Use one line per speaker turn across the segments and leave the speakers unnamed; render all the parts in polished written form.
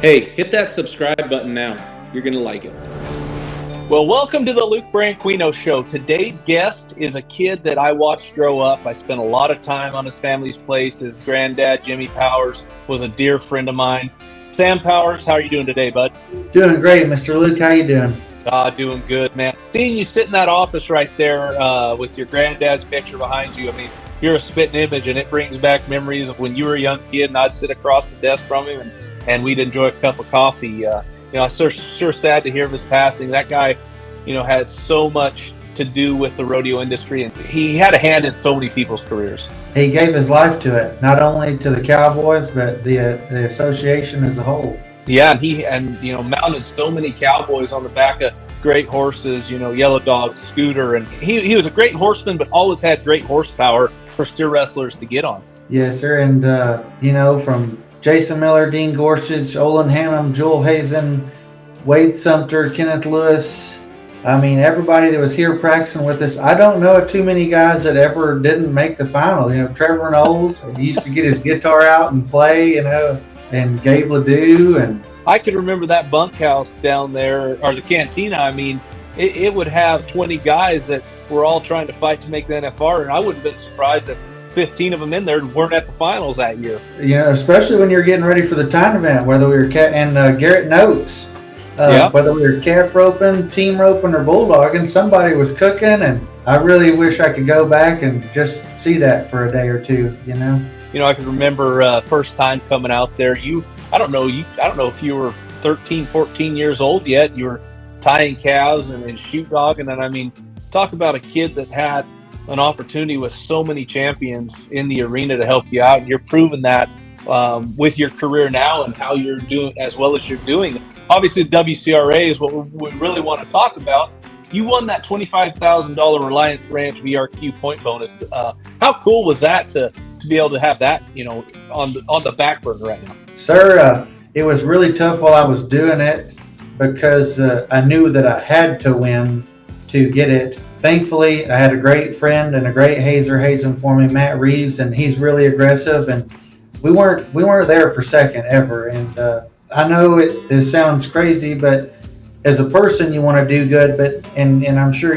Hey, hit that subscribe button now. You're going to like it.
Well, welcome to the Luke Branquinho Show. Today's guest is a kid that I watched grow up. I spent a lot of time on his family's place. His granddad, Jimmy Powers, was a dear friend of mine. Sam Powers, how are you doing today, bud?
Doing great, Mr. Luke. How you doing?
Doing good, man. Seeing you sit in that office right there with your granddad's picture behind you, I mean, you're a spitting image, and it brings back memories of when you were a young kid, and I'd sit across the desk from him, and we'd enjoy a cup of coffee. I'm sure sad to hear of his passing. That guy, had so much to do with the rodeo industry, and he had a hand in so many people's careers.
He gave his life to it, not only to the Cowboys, but the association as a whole.
Yeah, and he mounted so many cowboys on the back of great horses, Yellow Dog, Scooter, and he was a great horseman, but always had great horsepower for steer wrestlers to get on.
Yes, sir, and from Jason Miller, Dean Gorsuch, Olin Hannum, Joel Hazen, Wade Sumter, Kenneth Lewis. I mean, everybody that was here practicing with us. I don't know too many guys that ever didn't make the final. Trevor Knowles, he used to get his guitar out and play, and Gabe Ledoux. And
I can remember that bunkhouse down there, or the cantina. I mean, it would have 20 guys that were all trying to fight to make the NFR, and I wouldn't have been surprised if 15 of them in there weren't at the finals that year.
Especially when you're getting ready for the time event, whether we were Garrett Notes, whether we were calf roping, team roping, or bulldogging, somebody was cooking, and I really wish I could go back and just see that for a day or two.
I can remember first time coming out there. I don't know if you were 13, 14 years old yet. You were tying calves and shoot dogging, and I mean, talk about a kid that had an opportunity with so many champions in the arena to help you out. And you're proving that with your career now and how you're doing as well as you're doing. Obviously, WCRA is what we really want to talk about. You won that $25,000 Reliant Ranch VRQ point bonus. How cool was that to be able to have that, on the back burner right now?
Sir, it was really tough while I was doing it because I knew that I had to win to get it. Thankfully, I had a great friend and a great hazer hazing for me, Matt Reeves, and he's really aggressive. And we weren't there for second ever. And I know it sounds crazy, but as a person, you want to do good. But and I'm sure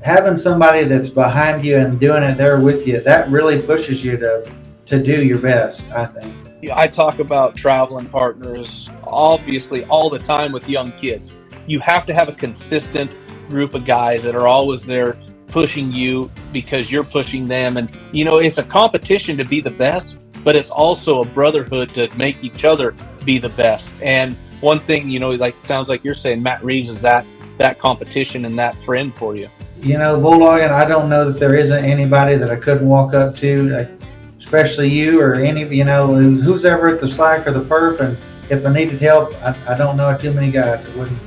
having somebody that's behind you and doing it there with you, that really pushes you to do your best, I think.
I talk about traveling partners, obviously, all the time with young kids. You have to have a consistent group of guys that are always there pushing you because you're pushing them. And, it's a competition to be the best, but it's also a brotherhood to make each other be the best. And one thing, sounds like you're saying Matt Reeves is that competition and that friend for you.
Bulldogging, I don't know that there isn't anybody that I couldn't walk up to, especially you or any of who's ever at the slack or the perf. And if I needed help, I don't know too many guys that wouldn't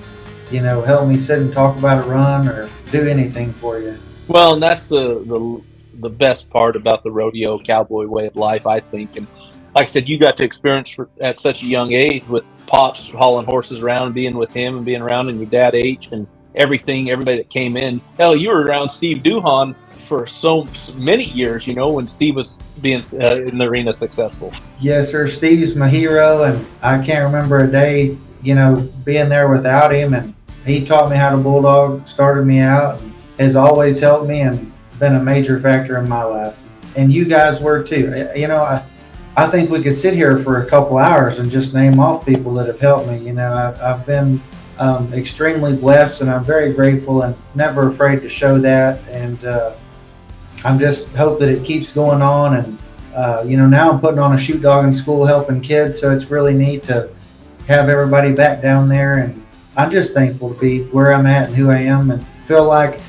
help me sit and talk about a run or do anything for you.
Well, and that's the best part about the rodeo cowboy way of life, I think. And like I said, you got to experience at such a young age with Pops hauling horses around and being with him and being around, and your dad H and everybody that came in. Hell, you were around Steve Duhon for so many years, when Steve was being in the arena successful.
Yes, sir. Steve's my hero, and I can't remember a day, being there without him. And he taught me how to bulldog, started me out, and has always helped me and been a major factor in my life. And you guys were too. I think we could sit here for a couple hours and just name off people that have helped me. I've been extremely blessed, and I'm very grateful and never afraid to show that. And I'm just hope that it keeps going on. And now I'm putting on a shoot dog in school, helping kids. So it's really neat to have everybody back down there. And I'm just thankful to be where I'm at and who I am, and feel like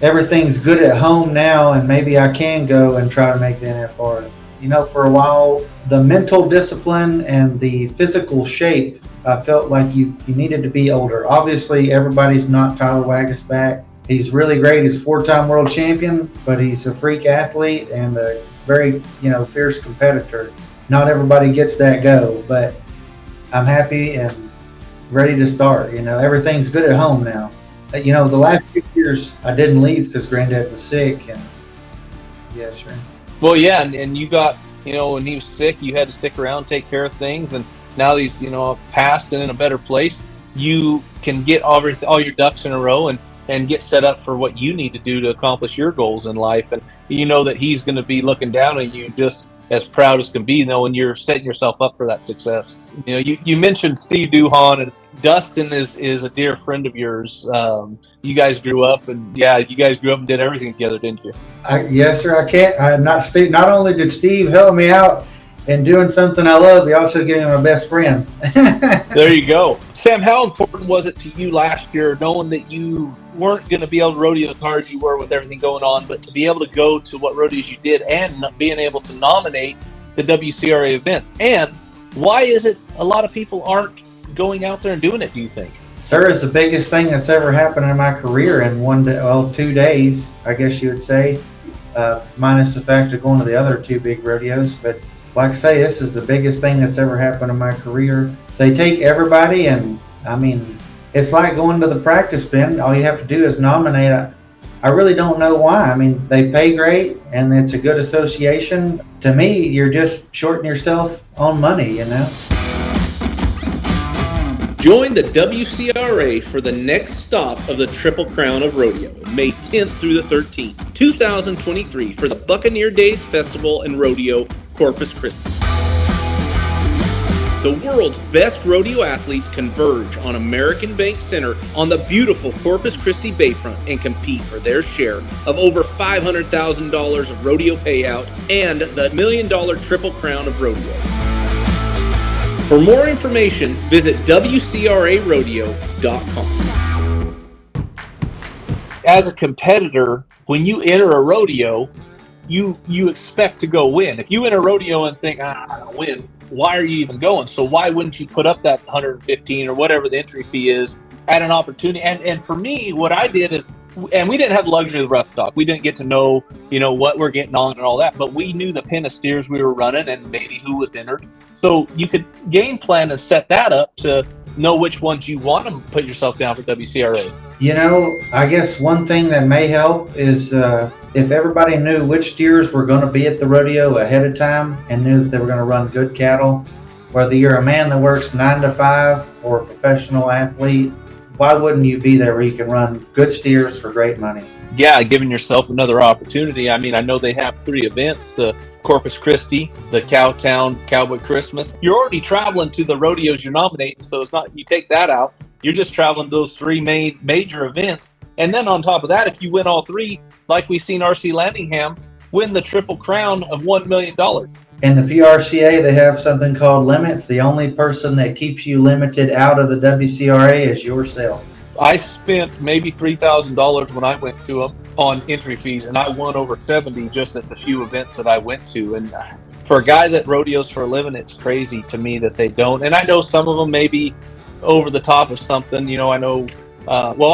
everything's good at home now, and maybe I can go and try to make the NFR. For a while, the mental discipline and the physical shape, I felt like you needed to be older. Obviously, everybody's not Tyler Waggus back. He's really great. He's a 4-time world champion, but he's a freak athlete and a very, fierce competitor. Not everybody gets that go, but I'm happy and ready to start. Everything's good at home now. The last 2 years I didn't leave because Granddad was sick. And yes, sir.
Well, yeah, and you got, when he was sick, you had to stick around, take care of things. And now that he's, passed and in a better place, you can get all your ducks in a row and get set up for what you need to do to accomplish your goals in life. And you know that he's going to be looking down at you just as proud as can be, knowing you're setting yourself up for that success. You mentioned Steve Duhon, and Dustin is a dear friend of yours. You guys grew up, and did everything together, didn't you?
Yes, sir. Not only did Steve help me out in doing something I love, he also gave me my best friend.
There you go. Sam, how important was it to you last year, knowing that you weren't going to be able to rodeo as hard as you were with everything going on, but to be able to go to what rodeos you did and being able to nominate the WCRA events? And why is it a lot of people aren't going out there and doing it, do you think?
Sir, it's the biggest thing that's ever happened in my career in 2 days, I guess you would say, minus the fact of going to the other 2 big rodeos. But like I say, this is the biggest thing that's ever happened in my career. They take everybody, and it's like going to the practice pen. All you have to do is nominate. I really don't know why. They pay great, and it's a good association. To me, you're just shorting yourself on money,
Join the WCRA for the next stop of the Triple Crown of Rodeo, May 10th through the 13th, 2023, for the Buccaneer Days Festival and Rodeo, Corpus Christi. The world's best rodeo athletes converge on American Bank Center on the beautiful Corpus Christi Bayfront and compete for their share of over $500,000 of rodeo payout and the $1 million Triple Crown of Rodeo. For more information, visit WCRArodeo.com.
As a competitor, when you enter a rodeo, you expect to go win. If you enter a rodeo and think, I don't win, why are you even going? So why wouldn't you put up that $115 or whatever the entry fee is at an opportunity? And for me, what I did is, and we didn't have the luxury of the rough stock. We didn't get to know, what we're getting on and all that, but we knew the pen of steers we were running and maybe who was entered. So you could game plan and set that up to know which ones you want to put yourself down for WCRA.
I guess one thing that may help is if everybody knew which steers were going to be at the rodeo ahead of time and knew that they were going to run good cattle, whether you're a man that works 9 to 5 or a professional athlete, why wouldn't you be there where you can run good steers for great money?
Yeah, giving yourself another opportunity. I know they have 3 events, the Corpus Christi, the Cowtown Cowboy Christmas. You're already traveling to the rodeos you're nominating, so it's not, you take that out, you're just traveling to those 3 major events. And then on top of that, if you win all 3, like we've seen R.C. Landingham win the Triple Crown of $1 million.
In the PRCA, they have something called limits. The only person that keeps you limited out of the WCRA is yourself.
I spent maybe $3,000 when I went to them on entry fees, and I won over 70 just at the few events that I went to. And for a guy that rodeos for a living, it's crazy to me that they don't. And I know some of them may be over the top of something. I know,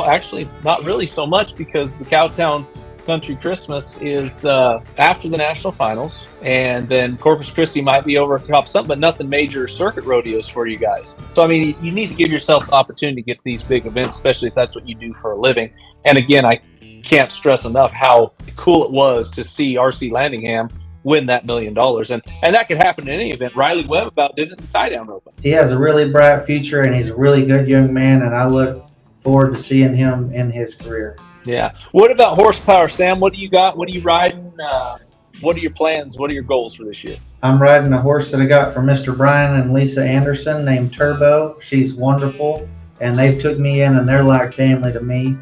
actually not really so much, because the Cowtown Country Christmas is after the national finals, and then Corpus Christi might be over the top something, but nothing major circuit rodeos for you guys. So you need to give yourself the opportunity to get to these big events, especially if that's what you do for a living. And again, I can't stress enough how cool it was to see R.C. Landingham win that $1 million, and that could happen in any event. Riley Webb about did it in the tie-down open.
He has a really bright future, and he's a really good young man, and I look forward to seeing him in his career.
Yeah. What about horsepower, Sam? What do you got? What are you riding? What are your plans? What are your goals for this year?
I'm riding a horse that I got from Mr. Brian and Lisa Anderson named Turbo. She's wonderful, and they've took me in, and they're like family to me.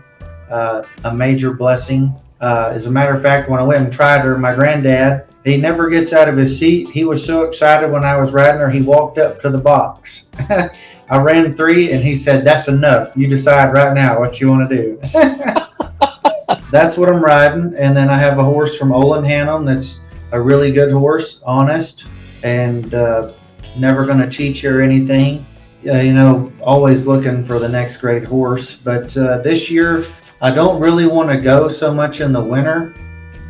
A major blessing. As a matter of fact, when I went and tried her, my granddad, he never gets out of his seat. He was so excited when I was riding her, he walked up to the box. I ran 3, and he said, "That's enough. You decide right now what you want to do." That's what I'm riding. And then I have a horse from Olin Hannum that's a really good horse, honest, and never going to cheat you or anything. Always looking for the next great horse. But this year, I don't really want to go so much in the winter.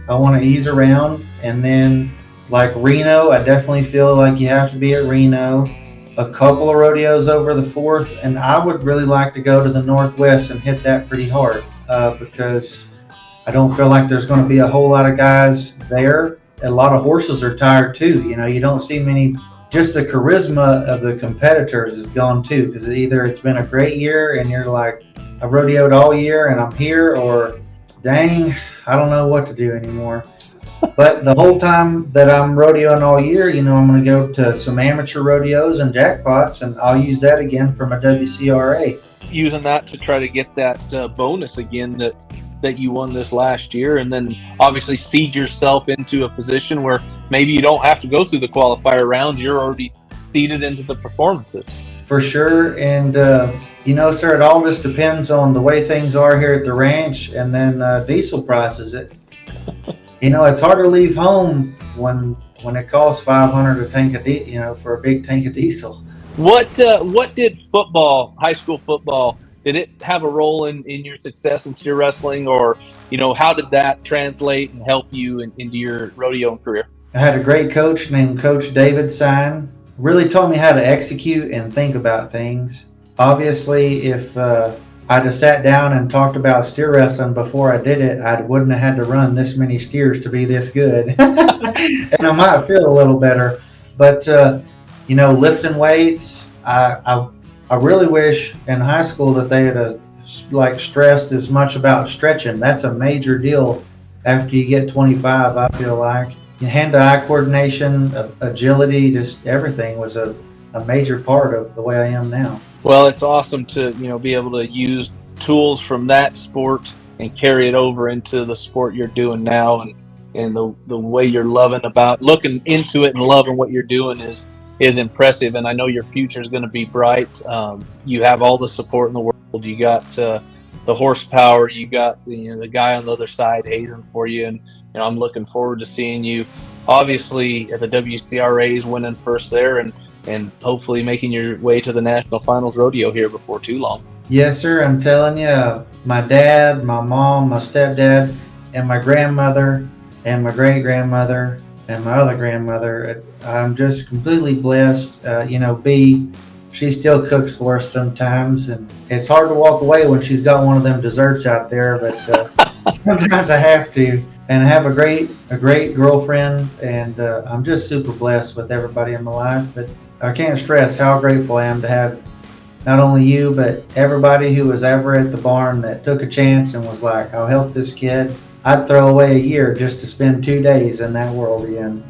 I want to ease around. And then, like Reno, I definitely feel like you have to be at Reno. A couple of rodeos over the 4th. And I would really like to go to the Northwest and hit that pretty hard because I don't feel like there's going to be a whole lot of guys there. A lot of horses are tired too. You don't see many just the charisma of the competitors is gone too, because either it's been a great year and you're like, I rodeoed all year and I'm here, or dang, I don't know what to do anymore. But the whole time that I'm rodeoing all year, I'm going to go to some amateur rodeos and jackpots, and I'll use that again from a WCRA.
Using that to try to get that bonus again that you won this last year, and then obviously seed yourself into a position where maybe you don't have to go through the qualifier rounds. You're already seeded into the performances.
For sure. And, sir, it all just depends on the way things are here at the ranch, and then diesel prices. It's hard to leave home when it costs $500 a tank of for a big tank of diesel.
What did football, high school football, did it have a role in your success in steer wrestling, or how did that translate and help you into your rodeoing career?
I had a great coach named Coach David Sign. Really taught me how to execute and think about things. Obviously, if I'd have sat down and talked about steer wrestling before I did it, I wouldn't have had to run this many steers to be this good. And I might feel a little better. But, lifting weights, I really wish in high school that they had stressed as much about stretching. That's a major deal after you get 25, I feel like. Hand-to-eye coordination, agility, just everything was a major part of the way I am now.
Well, it's awesome to be able to use tools from that sport and carry it over into the sport you're doing now, and the way you're looking into it and loving what you're doing is impressive. And I know your future is going to be bright. You have all the support in the world. You got the horsepower. You got the guy on the other side hazing for you, and I'm looking forward to seeing you. Obviously, at the WCRA's winning first there, and hopefully making your way to the national finals rodeo here before too long.
Yes, sir. I'm telling you, my dad, my mom, my stepdad, and my grandmother, and my great-grandmother, and my other grandmother, I'm just completely blessed. B, she still cooks for us sometimes, and it's hard to walk away when she's got one of them desserts out there, but sometimes I have to. And I have a great girlfriend, and I'm just super blessed with everybody in my life. But I can't stress how grateful I am to have not only you, but everybody who was ever at the barn that took a chance and was like, I'll help this kid. I'd throw away a year just to spend 2 days in that world again.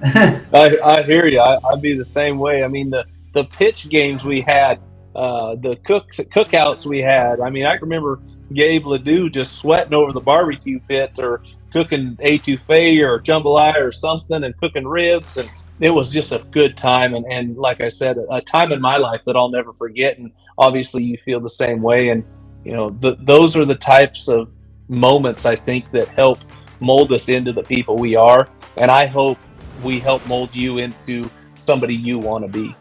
I hear you. I'd be the same way. I mean, the pitch games we had, the cookouts we had. I mean, I remember Gabe Ledoux just sweating over the barbecue pit, or cooking etouffee or jambalaya or something, and cooking ribs, and it was just a good time, and like I said, a time in my life that I'll never forget. And obviously you feel the same way, and those are the types of moments I think that help mold us into the people we are, and I hope we help mold you into somebody you want to be.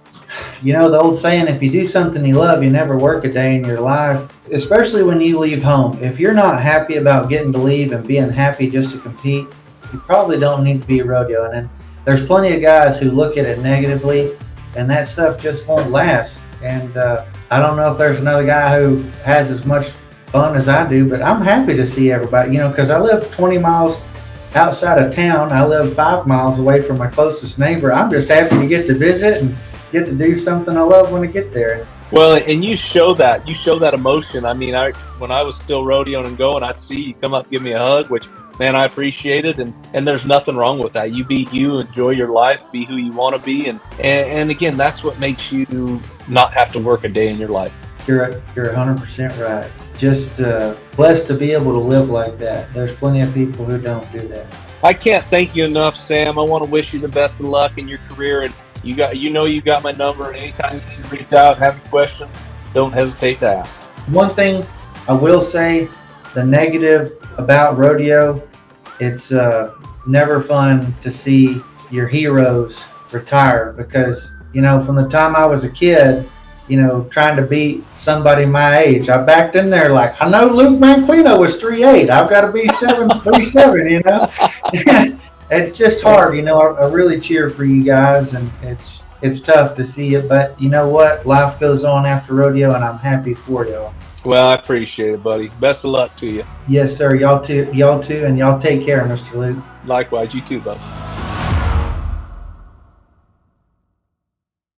The old saying, if you do something you love, you never work a day in your life, especially when you leave home. If you're not happy about getting to leave and being happy just to compete, you probably don't need to be rodeoing. And there's plenty of guys who look at it negatively, and that stuff just won't last. And I don't know if there's another guy who has as much fun as I do, but I'm happy to see everybody, because I live 20 miles outside of town. I live 5 miles away from my closest neighbor. I'm just happy to get to visit and get to do something I love when I get there.
Well, and you show that emotion. I mean, when I was still rodeoing and going, I'd see you come up, give me a hug, which, man, I appreciated, and there's nothing wrong with that. You be you, enjoy your life, be who you want to be, and again, that's what makes you not have to work a day in your life.
You're 100% right. Just blessed to be able to live like that. There's plenty of people who don't do that.
I can't thank you enough, Sam. I want to wish you the best of luck in your career, and you got my number, and anytime you need to reach out, have any questions, don't hesitate to ask.
One thing I will say, the negative about rodeo, it's never fun to see your heroes retire, because from the time I was a kid, trying to beat somebody my age, I backed in there like, I know Luke Branquinho was 3'8", I've got to be 7'7", It's just hard, I really cheer for you guys, and it's tough to see it, but you know what? Life goes on after rodeo, and I'm happy for y'all.
Well, I appreciate it, buddy. Best of luck to you.
Yes, sir. Y'all too, and y'all take care, Mr. Luke.
Likewise, you too, bud.